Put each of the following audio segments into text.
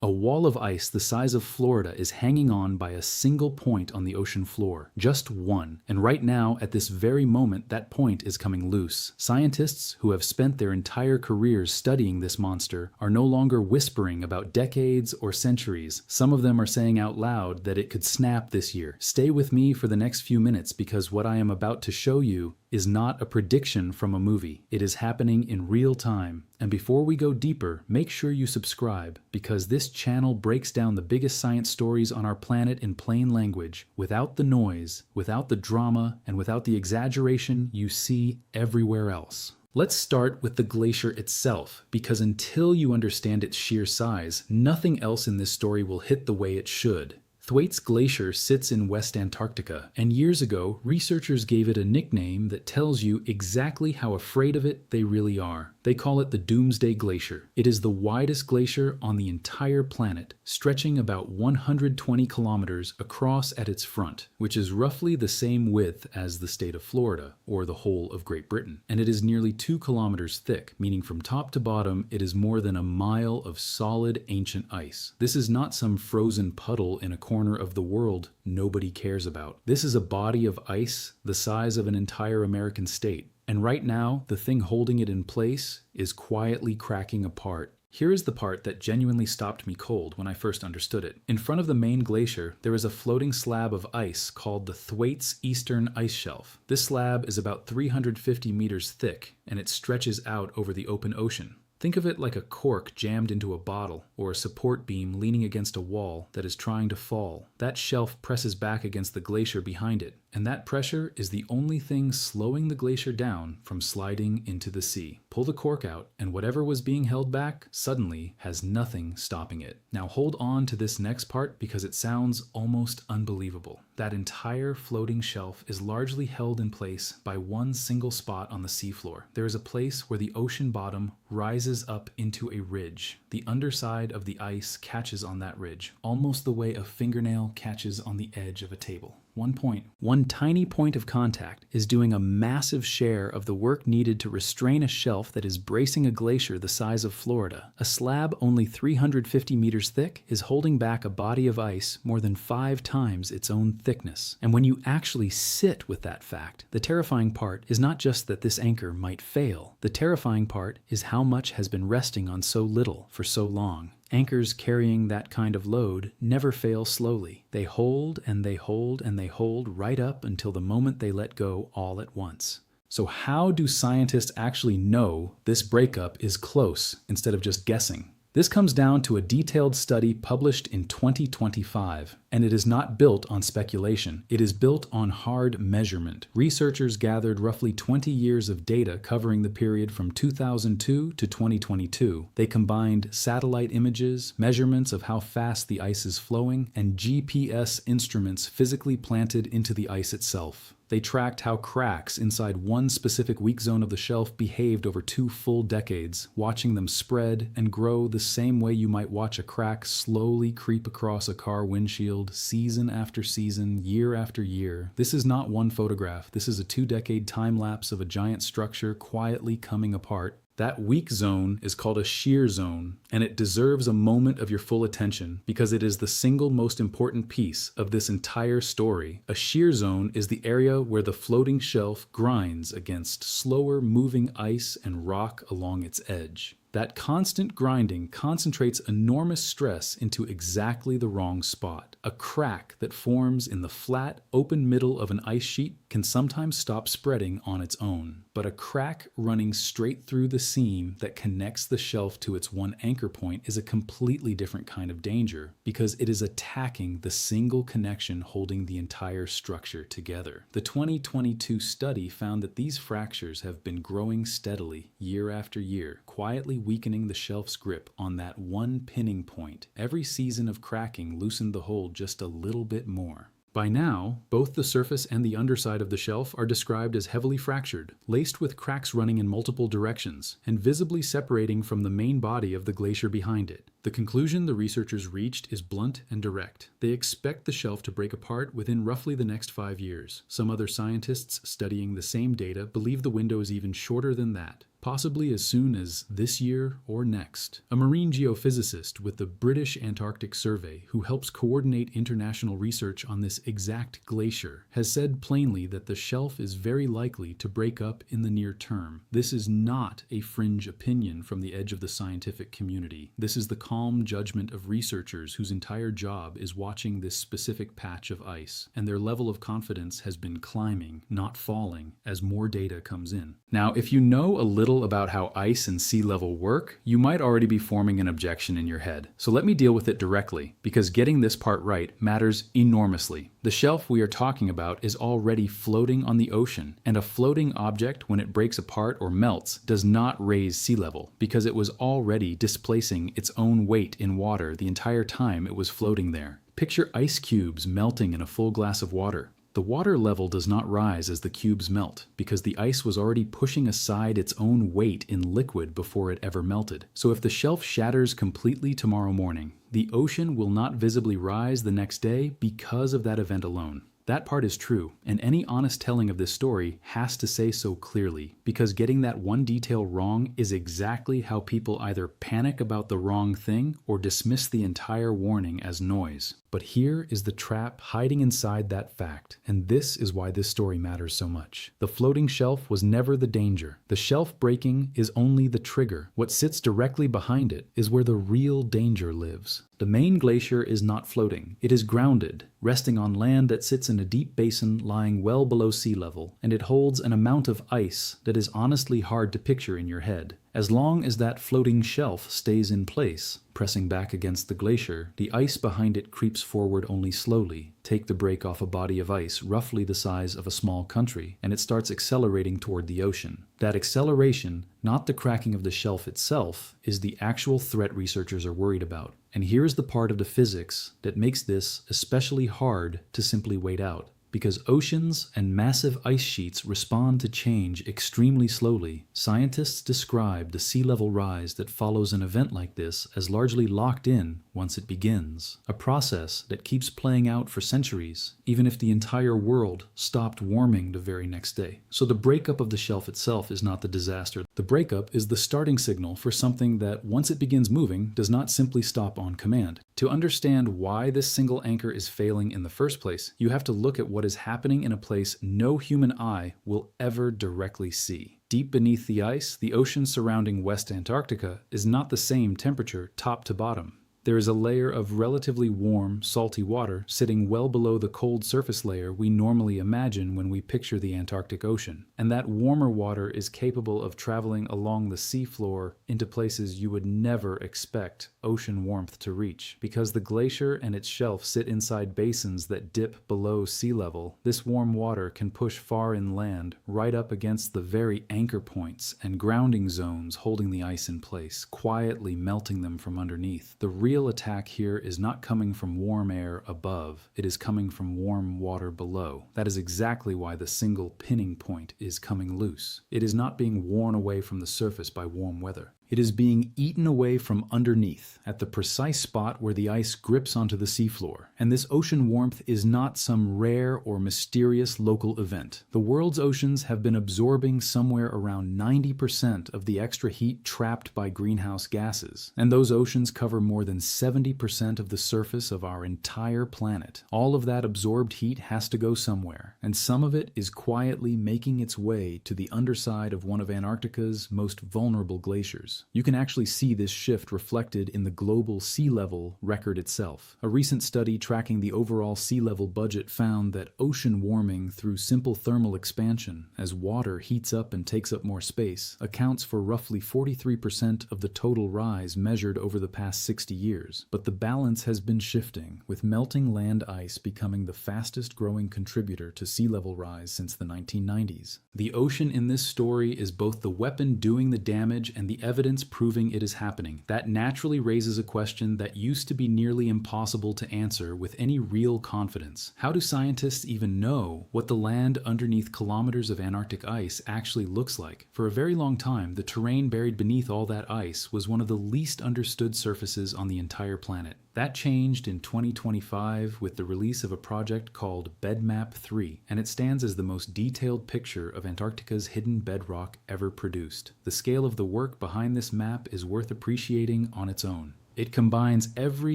A wall of ice the size of Florida is hanging on by a single point on the ocean floor, just one. And right now, at this very moment, that point is coming loose. Scientists who have spent their entire careers studying this monster are no longer whispering about decades or centuries. Some of them are saying out loud that it could snap this year. Stay with me for the next few minutes because what I am about to show you is not a prediction from a movie. It is happening in real time. And before we go deeper, make sure you subscribe because this channel breaks down the biggest science stories on our planet in plain language, without the noise, without the drama, and without the exaggeration you see everywhere else. Let's start with the glacier itself, because until you understand its sheer size, nothing else in this story will hit the way it should. Thwaites Glacier sits in West Antarctica, and years ago, researchers gave it a nickname that tells you exactly how afraid of it they really are. They call it the Doomsday Glacier. It is the widest glacier on the entire planet, stretching about 120 kilometers across at its front, which is roughly the same width as the state of Florida, or the whole of Great Britain. And it is nearly 2 kilometers thick, meaning from top to bottom, it is more than a mile of solid ancient ice. This is not some frozen puddle in a corner of the world nobody cares about. This is a body of ice the size of an entire American state. And right now, the thing holding it in place is quietly cracking apart. Here is the part that genuinely stopped me cold when I first understood it. In front of the main glacier, there is a floating slab of ice called the Thwaites Eastern Ice Shelf. This slab is about 350 meters thick, and it stretches out over the open ocean. Think of it like a cork jammed into a bottle, or a support beam leaning against a wall that is trying to fall. That shelf presses back against the glacier behind it, and that pressure is the only thing slowing the glacier down from sliding into the sea. Pull the cork out, and whatever was being held back suddenly has nothing stopping it. Now hold on to this next part because it sounds almost unbelievable. That entire floating shelf is largely held in place by one single spot on the seafloor. There is a place where the ocean bottom rises up into a ridge. The underside of the ice catches on that ridge, almost the way a fingernail catches on the edge of a table. One tiny point of contact is doing a massive share of the work needed to restrain a shelf that is bracing a glacier the size of Florida. A slab only 350 meters thick is holding back a body of ice more than 5 times its own thickness. And when you actually sit with that fact, the terrifying part is not just that this anchor might fail. The terrifying part is how much has been resting on so little for so long. Anchors carrying that kind of load never fail slowly. They hold and they hold and they hold right up until the moment they let go all at once. So how do scientists actually know this breakup is close instead of just guessing? This comes down to a detailed study published in 2025, and it is not built on speculation. It is built on hard measurement. Researchers gathered roughly 20 years of data covering the period from 2002 to 2022. They combined satellite images, measurements of how fast the ice is flowing, and GPS instruments physically planted into the ice itself. They tracked how cracks inside one specific weak zone of the shelf behaved over 2 full decades, watching them spread and grow the same way you might watch a crack slowly creep across a car windshield season after season, year after year. This is not one photograph. This is a 2-decade time lapse of a giant structure quietly coming apart. That weak zone is called a shear zone, and it deserves a moment of your full attention because it is the single most important piece of this entire story. A shear zone is the area where the floating shelf grinds against slower moving ice and rock along its edge. That constant grinding concentrates enormous stress into exactly the wrong spot. A crack that forms in the flat, open middle of an ice sheet can sometimes stop spreading on its own. But a crack running straight through the seam that connects the shelf to its one anchor point is a completely different kind of danger because it is attacking the single connection holding the entire structure together. The 2022 study found that these fractures have been growing steadily year after year, quietly weakening the shelf's grip on that one pinning point. Every season of cracking loosened the hold just a little bit more. By now, both the surface and the underside of the shelf are described as heavily fractured, laced with cracks running in multiple directions, and visibly separating from the main body of the glacier behind it. The conclusion the researchers reached is blunt and direct. They expect the shelf to break apart within roughly the next 5 years. Some other scientists studying the same data believe the window is even shorter than that. possibly as soon as this year or next. A marine geophysicist with the British Antarctic Survey, who helps coordinate international research on this exact glacier, has said plainly that the shelf is very likely to break up in the near term. This is not a fringe opinion from the edge of the scientific community. This is the calm judgment of researchers whose entire job is watching this specific patch of ice, and their level of confidence has been climbing, not falling, as more data comes in. Now, if you know a little about how ice and sea level work, you might already be forming an objection in your head. So let me deal with it directly, because getting this part right matters enormously. The shelf we are talking about is already floating on the ocean, and a floating object, when it breaks apart or melts, does not raise sea level, because it was already displacing its own weight in water the entire time it was floating there. Picture ice cubes melting in a full glass of water. The water level does not rise as the cubes melt, because the ice was already pushing aside its own weight in liquid before it ever melted. So if the shelf shatters completely tomorrow morning, the ocean will not visibly rise the next day because of that event alone. That part is true, and any honest telling of this story has to say so clearly, because getting that one detail wrong is exactly how people either panic about the wrong thing or dismiss the entire warning as noise. But here is the trap hiding inside that fact, and this is why this story matters so much. The floating shelf was never the danger. The shelf breaking is only the trigger. What sits directly behind it is where the real danger lives. The main glacier is not floating. It is grounded, resting on land that sits in a deep basin lying well below sea level, and it holds an amount of ice that is honestly hard to picture in your head. As long as that floating shelf stays in place, pressing back against the glacier, the ice behind it creeps forward only slowly. Take the break off a body of ice roughly the size of a small country, and it starts accelerating toward the ocean. That acceleration, not the cracking of the shelf itself, is the actual threat researchers are worried about. And here's the part of the physics that makes this especially hard to simply wait out. Because oceans and massive ice sheets respond to change extremely slowly, scientists describe the sea level rise that follows an event like this as largely locked in once it begins, a process that keeps playing out for centuries, even if the entire world stopped warming the very next day. So the breakup of the shelf itself is not the disaster. The breakup is the starting signal for something that, once it begins moving, does not simply stop on command. To understand why this single anchor is failing in the first place, you have to look at what is happening in a place no human eye will ever directly see. Deep beneath the ice, the ocean surrounding West Antarctica is not the same temperature top to bottom. There is a layer of relatively warm, salty water sitting well below the cold surface layer we normally imagine when we picture the Antarctic Ocean. And that warmer water is capable of traveling along the seafloor into places you would never expect ocean warmth to reach. Because the glacier and its shelf sit inside basins that dip below sea level, this warm water can push far inland, right up against the very anchor points and grounding zones holding the ice in place, quietly melting them from underneath. The real attack here is not coming from warm air above, it is coming from warm water below. That is exactly why the single pinning point is coming loose. It is not being worn away from the surface by warm weather. It is being eaten away from underneath at the precise spot where the ice grips onto the seafloor. And this ocean warmth is not some rare or mysterious local event. The world's oceans have been absorbing somewhere around 90% of the extra heat trapped by greenhouse gases. And those oceans cover more than 70% of the surface of our entire planet. All of that absorbed heat has to go somewhere, and some of it is quietly making its way to the underside of one of Antarctica's most vulnerable glaciers. You can actually see this shift reflected in the global sea level record itself. A recent study tracking the overall sea level budget found that ocean warming through simple thermal expansion, as water heats up and takes up more space, accounts for roughly 43% of the total rise measured over the past 60 years. But the balance has been shifting, with melting land ice becoming the fastest growing contributor to sea level rise since the 1990s. The ocean in this story is both the weapon doing the damage and the evidence proving it is happening. That naturally raises a question that used to be nearly impossible to answer with any real confidence. How do scientists even know what the land underneath kilometers of Antarctic ice actually looks like? For a very long time, the terrain buried beneath all that ice was one of the least understood surfaces on the entire planet. That changed in 2025 with the release of a project called BedMap 3, and it stands as the most detailed picture of Antarctica's hidden bedrock ever produced. The scale of the work behind this map is worth appreciating on its own. It combines every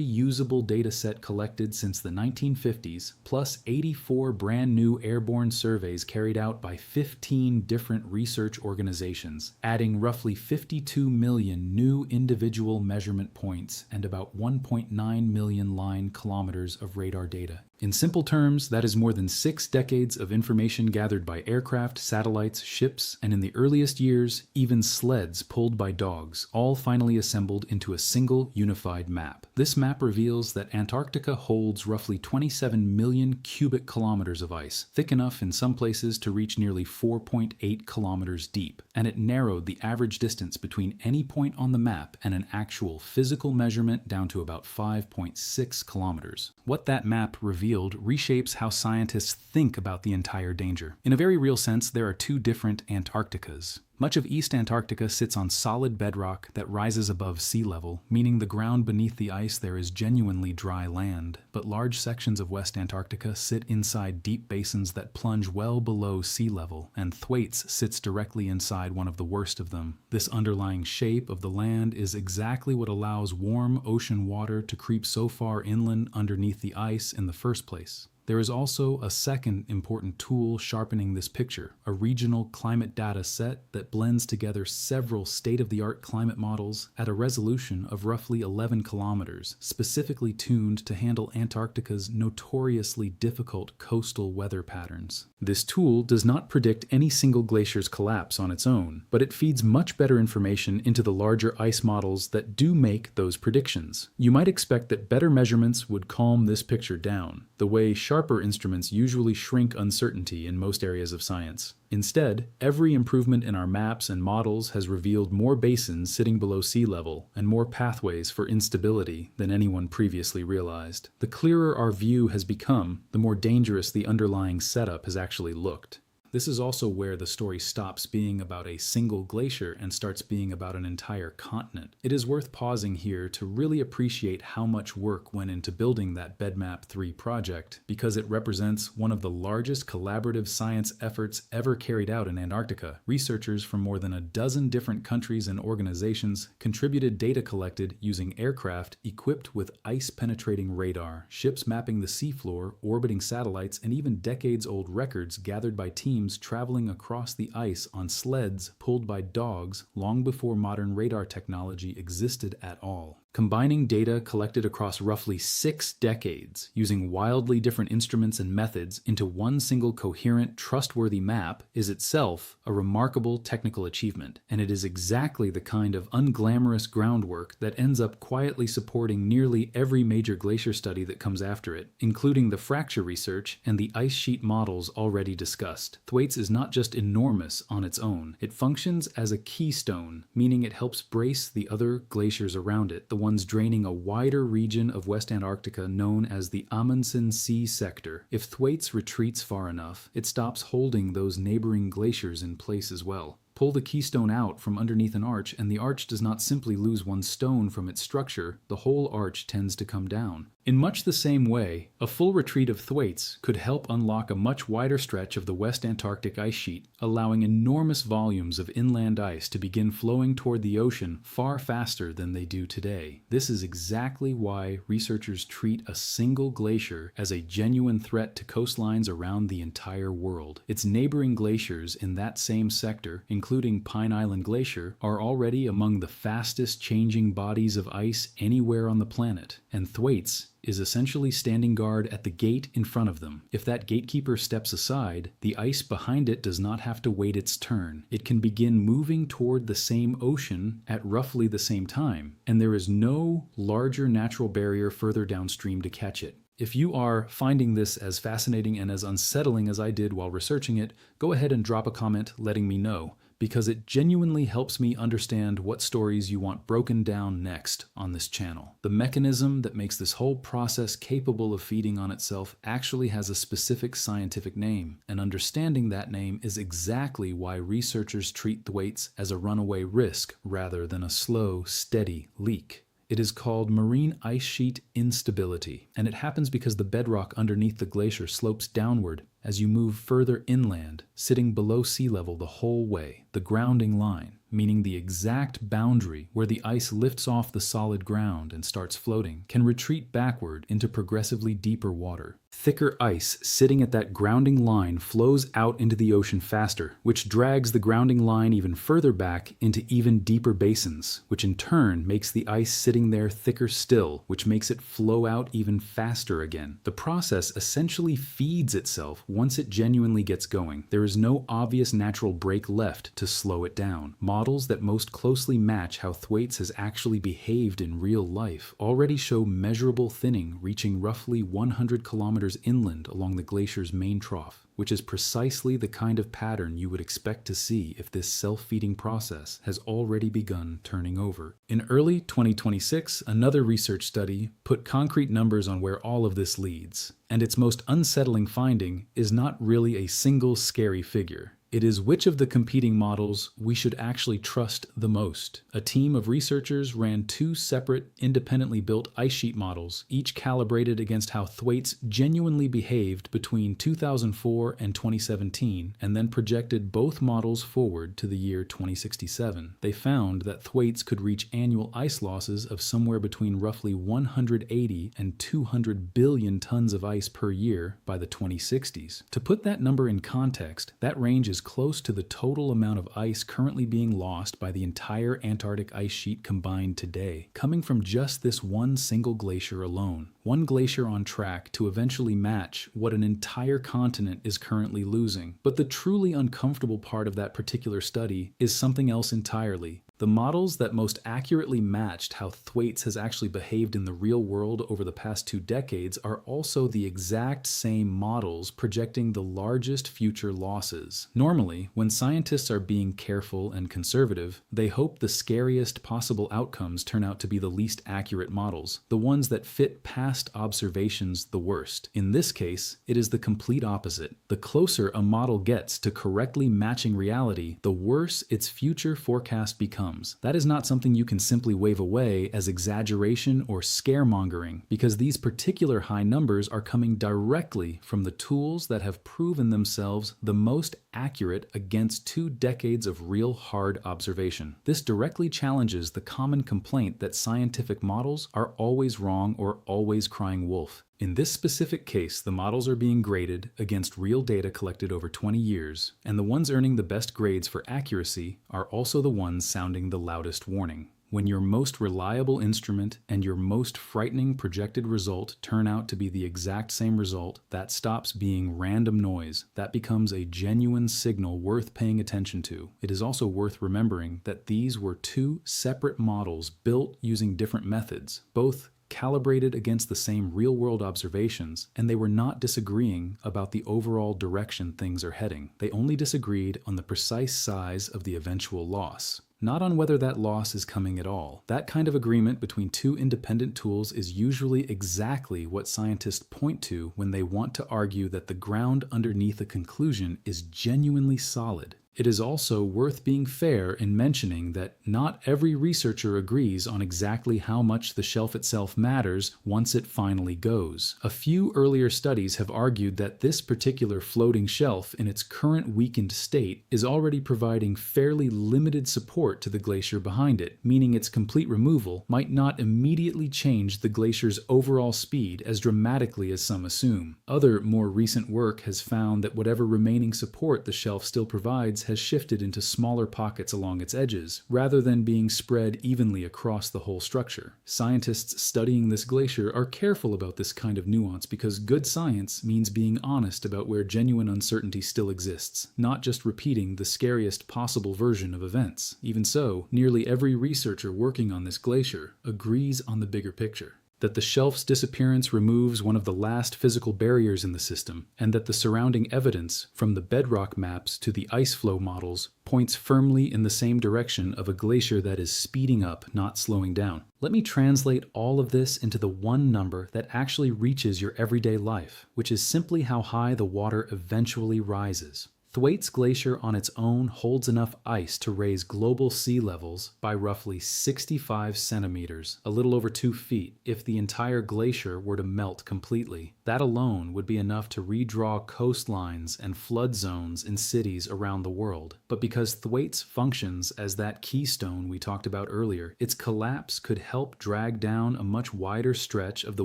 usable data set collected since the 1950s, plus 84 brand new airborne surveys carried out by 15 different research organizations, adding roughly 52 million new individual measurement points and about 1.9 million line kilometers of radar data. In simple terms, that is more than 6 decades of information gathered by aircraft, satellites, ships, and in the earliest years, even sleds pulled by dogs, all finally assembled into a single unified map. This map reveals that Antarctica holds roughly 27 million cubic kilometers of ice, thick enough in some places to reach nearly 4.8 kilometers deep, and it narrowed the average distance between any point on the map and an actual physical measurement down to about 5.6 kilometers. What that map revealed reshapes how scientists think about the entire danger. In a very real sense, there are 2 different Antarcticas. Much of East Antarctica sits on solid bedrock that rises above sea level, meaning the ground beneath the ice there is genuinely dry land. But large sections of West Antarctica sit inside deep basins that plunge well below sea level, and Thwaites sits directly inside one of the worst of them. This underlying shape of the land is exactly what allows warm ocean water to creep so far inland underneath the ice in the first place. There is also a second important tool sharpening this picture, a regional climate data set that blends together several state-of-the-art climate models at a resolution of roughly 11 kilometers, specifically tuned to handle Antarctica's notoriously difficult coastal weather patterns. This tool does not predict any single glacier's collapse on its own, but it feeds much better information into the larger ice models that do make those predictions. You might expect that better measurements would calm this picture down, the way sharper instruments usually shrink uncertainty in most areas of science. Instead, every improvement in our maps and models has revealed more basins sitting below sea level and more pathways for instability than anyone previously realized. The clearer our view has become, the more dangerous the underlying setup has actually looked. This is also where the story stops being about a single glacier and starts being about an entire continent. It is worth pausing here to really appreciate how much work went into building that BedMap 3 project, because it represents one of the largest collaborative science efforts ever carried out in Antarctica. Researchers from more than a dozen different countries and organizations contributed data collected using aircraft equipped with ice-penetrating radar, ships mapping the seafloor, orbiting satellites, and even decades-old records gathered by teams traveling across the ice on sleds pulled by dogs long before modern radar technology existed at all. Combining data collected across roughly 6 decades, using wildly different instruments and methods into one single coherent, trustworthy map is itself a remarkable technical achievement, and it is exactly the kind of unglamorous groundwork that ends up quietly supporting nearly every major glacier study that comes after it, including the fracture research and the ice sheet models already discussed. Thwaites is not just enormous on its own, it functions as a keystone, meaning it helps brace the other glaciers around it, the ones draining a wider region of West Antarctica known as the Amundsen Sea sector. If Thwaites retreats far enough, it stops holding those neighboring glaciers in place as well. Pull the keystone out from underneath an arch, and the arch does not simply lose one stone from its structure, the whole arch tends to come down. In much the same way, a full retreat of Thwaites could help unlock a much wider stretch of the West Antarctic ice sheet, allowing enormous volumes of inland ice to begin flowing toward the ocean far faster than they do today. This is exactly why researchers treat a single glacier as a genuine threat to coastlines around the entire world. Its neighboring glaciers in that same sector, including Pine Island Glacier, are already among the fastest changing bodies of ice anywhere on the planet, and Thwaites is essentially standing guard at the gate in front of them. If that gatekeeper steps aside, the ice behind it does not have to wait its turn. It can begin moving toward the same ocean at roughly the same time, and there is no larger natural barrier further downstream to catch it. If you are finding this as fascinating and as unsettling as I did while researching it, go ahead and drop a comment letting me know, because it genuinely helps me understand what stories you want broken down next on this channel. The mechanism that makes this whole process capable of feeding on itself actually has a specific scientific name, and understanding that name is exactly why researchers treat Thwaites as a runaway risk rather than a slow, steady leak. It is called marine ice sheet instability, and it happens because the bedrock underneath the glacier slopes downward as you move further inland, sitting below sea level the whole way. The grounding line, meaning the exact boundary where the ice lifts off the solid ground and starts floating, can retreat backward into progressively deeper water. Thicker ice sitting at that grounding line flows out into the ocean faster, which drags the grounding line even further back into even deeper basins, which in turn makes the ice sitting there thicker still, which makes it flow out even faster again. The process essentially feeds itself once it genuinely gets going. There is no obvious natural break left to slow it down. Models that most closely match how Thwaites has actually behaved in real life already show measurable thinning reaching roughly 100 kilometers inland along the glacier's main trough, which is precisely the kind of pattern you would expect to see if this self-feeding process has already begun turning over. In early 2026, another research study put concrete numbers on where all of this leads, and its most unsettling finding is not really a single scary figure. It is which of the competing models we should actually trust the most. A team of researchers ran two separate, independently built ice sheet models, each calibrated against how Thwaites genuinely behaved between 2004 and 2017, and then projected both models forward to the year 2067. They found that Thwaites could reach annual ice losses of somewhere between roughly 180 and 200 billion tons of ice per year by the 2060s. To put that number in context, that range is close to the total amount of ice currently being lost by the entire Antarctic ice sheet combined today, coming from just this one single glacier alone. One glacier on track to eventually match what an entire continent is currently losing. But the truly uncomfortable part of that particular study is something else entirely. The models that most accurately matched how Thwaites has actually behaved in the real world over the past 2 decades are also the exact same models projecting the largest future losses. Normally, when scientists are being careful and conservative, they hope the scariest possible outcomes turn out to be the least accurate models, the ones that fit past observations the worst. In this case, it is the complete opposite. The closer a model gets to correctly matching reality, the worse its future forecast becomes. That is not something you can simply wave away as exaggeration or scaremongering, because these particular high numbers are coming directly from the tools that have proven themselves the most accurate against 2 decades of real hard observation. This directly challenges the common complaint that scientific models are always wrong or always crying wolf. In this specific case, the models are being graded against real data collected over 20 years, and the ones earning the best grades for accuracy are also the ones sounding the loudest warning. When your most reliable instrument and your most frightening projected result turn out to be the exact same result, that stops being random noise. That becomes a genuine signal worth paying attention to. It is also worth remembering that these were 2 separate models built using different methods, both calibrated against the same real-world observations, and they were not disagreeing about the overall direction things are heading. They only disagreed on the precise size of the eventual loss, not on whether that loss is coming at all. That kind of agreement between 2 independent tools is usually exactly what scientists point to when they want to argue that the ground underneath a conclusion is genuinely solid. It is also worth being fair in mentioning that not every researcher agrees on exactly how much the shelf itself matters once it finally goes. A few earlier studies have argued that this particular floating shelf in its current weakened state is already providing fairly limited support to the glacier behind it, meaning its complete removal might not immediately change the glacier's overall speed as dramatically as some assume. Other, more recent work has found that whatever remaining support the shelf still provides has shifted into smaller pockets along its edges, rather than being spread evenly across the whole structure. Scientists studying this glacier are careful about this kind of nuance because good science means being honest about where genuine uncertainty still exists, not just repeating the scariest possible version of events. Even so, nearly every researcher working on this glacier agrees on the bigger picture. That the shelf's disappearance removes one of the last physical barriers in the system, and that the surrounding evidence, from the bedrock maps to the ice flow models, points firmly in the same direction of a glacier that is speeding up, not slowing down. Let me translate all of this into the one number that actually reaches your everyday life, which is simply how high the water eventually rises. Thwaites Glacier on its own holds enough ice to raise global sea levels by roughly 65 centimeters, a little over 2 feet, if the entire glacier were to melt completely. That alone would be enough to redraw coastlines and flood zones in cities around the world. But because Thwaites functions as that keystone we talked about earlier, its collapse could help drag down a much wider stretch of the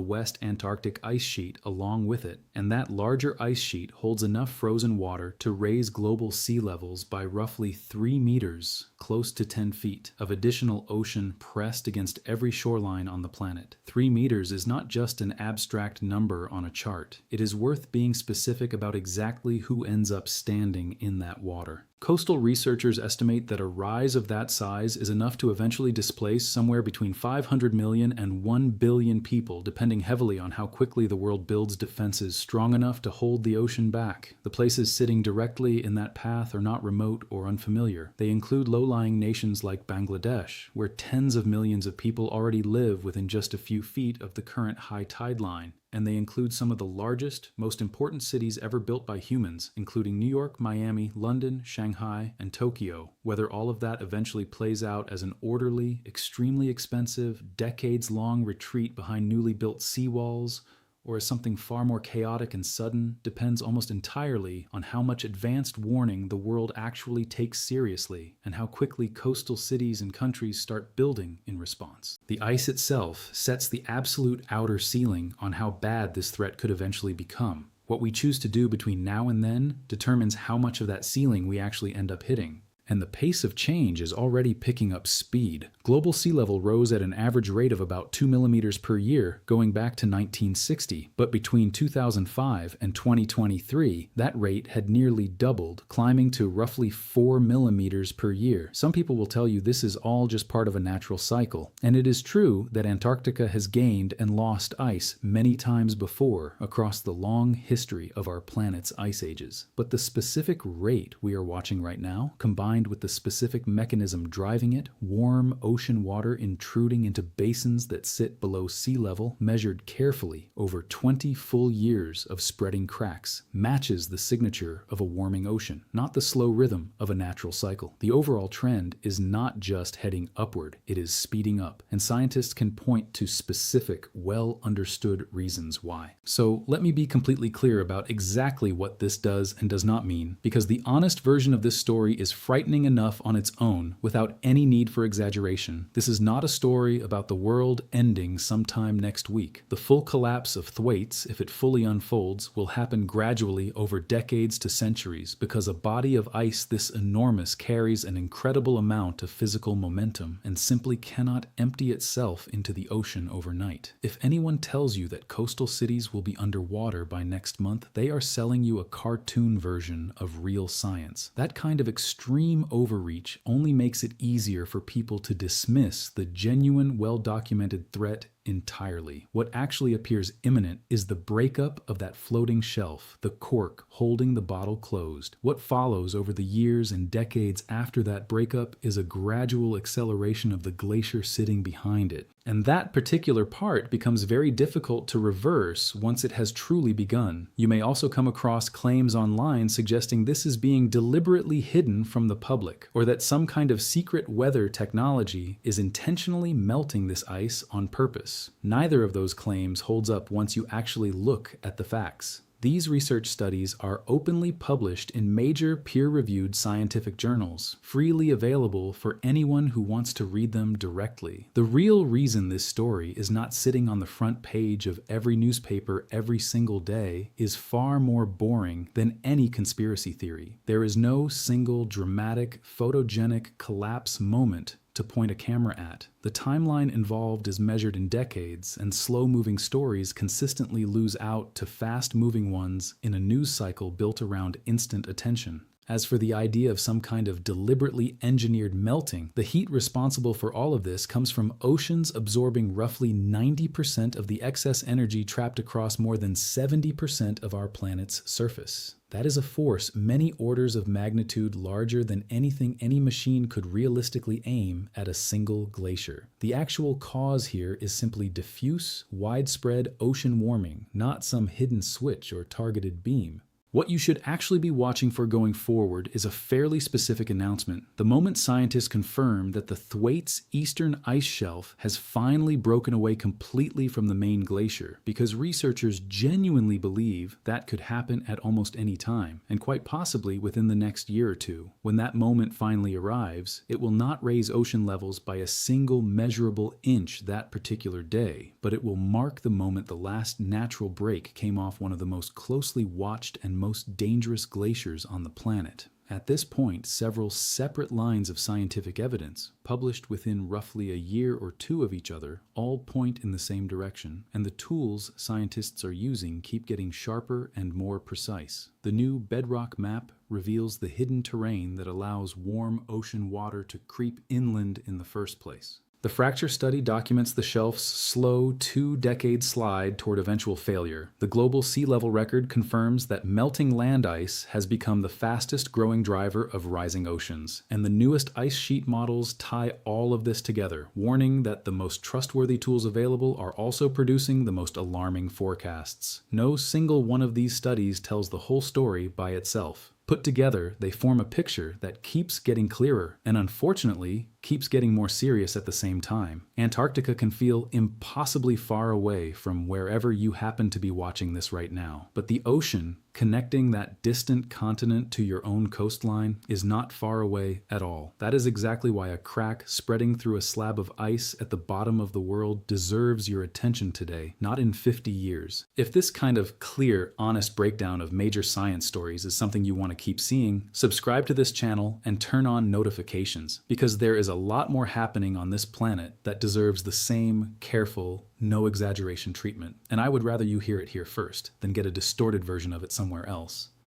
West Antarctic ice sheet along with it, and that larger ice sheet holds enough frozen water to raise global sea levels by roughly 3 meters, close to 10 feet, of additional ocean pressed against every shoreline on the planet. 3 meters is not just an abstract number on a chart. It is worth being specific about exactly who ends up standing in that water. Coastal researchers estimate that a rise of that size is enough to eventually displace somewhere between 500 million and 1 billion people, depending heavily on how quickly the world builds defenses strong enough to hold the ocean back. The places sitting directly in that path are not remote or unfamiliar. They include low-lying nations like Bangladesh, where tens of millions of people already live within just a few feet of the current high tide line. And they include some of the largest, most important cities ever built by humans, including New York, Miami, London, Shanghai, and Tokyo. Whether all of that eventually plays out as an orderly, extremely expensive, decades-long retreat behind newly built seawalls, or as something far more chaotic and sudden, depends almost entirely on how much advanced warning the world actually takes seriously, and how quickly coastal cities and countries start building in response. The ice itself sets the absolute outer ceiling on how bad this threat could eventually become. What we choose to do between now and then determines how much of that ceiling we actually end up hitting. And the pace of change is already picking up speed. Global sea level rose at an average rate of about 2 millimeters per year going back to 1960, but between 2005 and 2023, that rate had nearly doubled, climbing to roughly 4 millimeters per year. Some people will tell you this is all just part of a natural cycle, and it is true that Antarctica has gained and lost ice many times before across the long history of our planet's ice ages. But the specific rate we are watching right now, combined with the specific mechanism driving it, warm ocean water intruding into basins that sit below sea level, measured carefully over 20 full years of spreading cracks, matches the signature of a warming ocean, not the slow rhythm of a natural cycle. The overall trend is not just heading upward, it is speeding up, and scientists can point to specific, well-understood reasons why. So let me be completely clear about exactly what this does and does not mean, because the honest version of this story is frightening enough on its own without any need for exaggeration. This is not a story about the world ending sometime next week. The full collapse of Thwaites, if it fully unfolds, will happen gradually over decades to centuries because a body of ice this enormous carries an incredible amount of physical momentum and simply cannot empty itself into the ocean overnight. If anyone tells you that coastal cities will be underwater by next month, they are selling you a cartoon version of real science. That kind of extreme overreach only makes it easier for people to dismiss the genuine, well-documented threat entirely. What actually appears imminent is the breakup of that floating shelf, the cork holding the bottle closed. What follows over the years and decades after that breakup is a gradual acceleration of the glacier sitting behind it. And that particular part becomes very difficult to reverse once it has truly begun. You may also come across claims online suggesting this is being deliberately hidden from the public, or that some kind of secret weather technology is intentionally melting this ice on purpose. Neither of those claims holds up once you actually look at the facts. These research studies are openly published in major peer-reviewed scientific journals, freely available for anyone who wants to read them directly. The real reason this story is not sitting on the front page of every newspaper every single day is far more boring than any conspiracy theory. There is no single dramatic, photogenic collapse moment to point a camera at. The timeline involved is measured in decades, and slow-moving stories consistently lose out to fast-moving ones in a news cycle built around instant attention. As for the idea of some kind of deliberately engineered melting, the heat responsible for all of this comes from oceans absorbing roughly 90% of the excess energy trapped across more than 70% of our planet's surface. That is a force many orders of magnitude larger than anything any machine could realistically aim at a single glacier. The actual cause here is simply diffuse, widespread ocean warming, not some hidden switch or targeted beam. What you should actually be watching for going forward is a fairly specific announcement. The moment scientists confirm that the Thwaites eastern ice shelf has finally broken away completely from the main glacier, because researchers genuinely believe that could happen at almost any time, and quite possibly within the next year or two. When that moment finally arrives, it will not raise ocean levels by a single measurable inch that particular day, but it will mark the moment the last natural break came off one of the most closely watched and most dangerous glaciers on the planet. At this point, several separate lines of scientific evidence, published within roughly a year or two of each other, all point in the same direction, and the tools scientists are using keep getting sharper and more precise. The new bedrock map reveals the hidden terrain that allows warm ocean water to creep inland in the first place. The fracture study documents the shelf's slow 2-decade slide toward eventual failure. The global sea level record confirms that melting land ice has become the fastest growing driver of rising oceans. And the newest ice sheet models tie all of this together, warning that the most trustworthy tools available are also producing the most alarming forecasts. No single one of these studies tells the whole story by itself. Put together, they form a picture that keeps getting clearer, and unfortunately, keeps getting more serious at the same time. Antarctica can feel impossibly far away from wherever you happen to be watching this right now. But the ocean, connecting that distant continent to your own coastline, is not far away at all. That is exactly why a crack spreading through a slab of ice at the bottom of the world deserves your attention today, not in 50 years. If this kind of clear, honest breakdown of major science stories is something you want to keep seeing, subscribe to this channel and turn on notifications, because there is a lot more happening on this planet that deserves the same careful, no exaggeration treatment. And I would rather you hear it here first than get a distorted version of it somewhere else.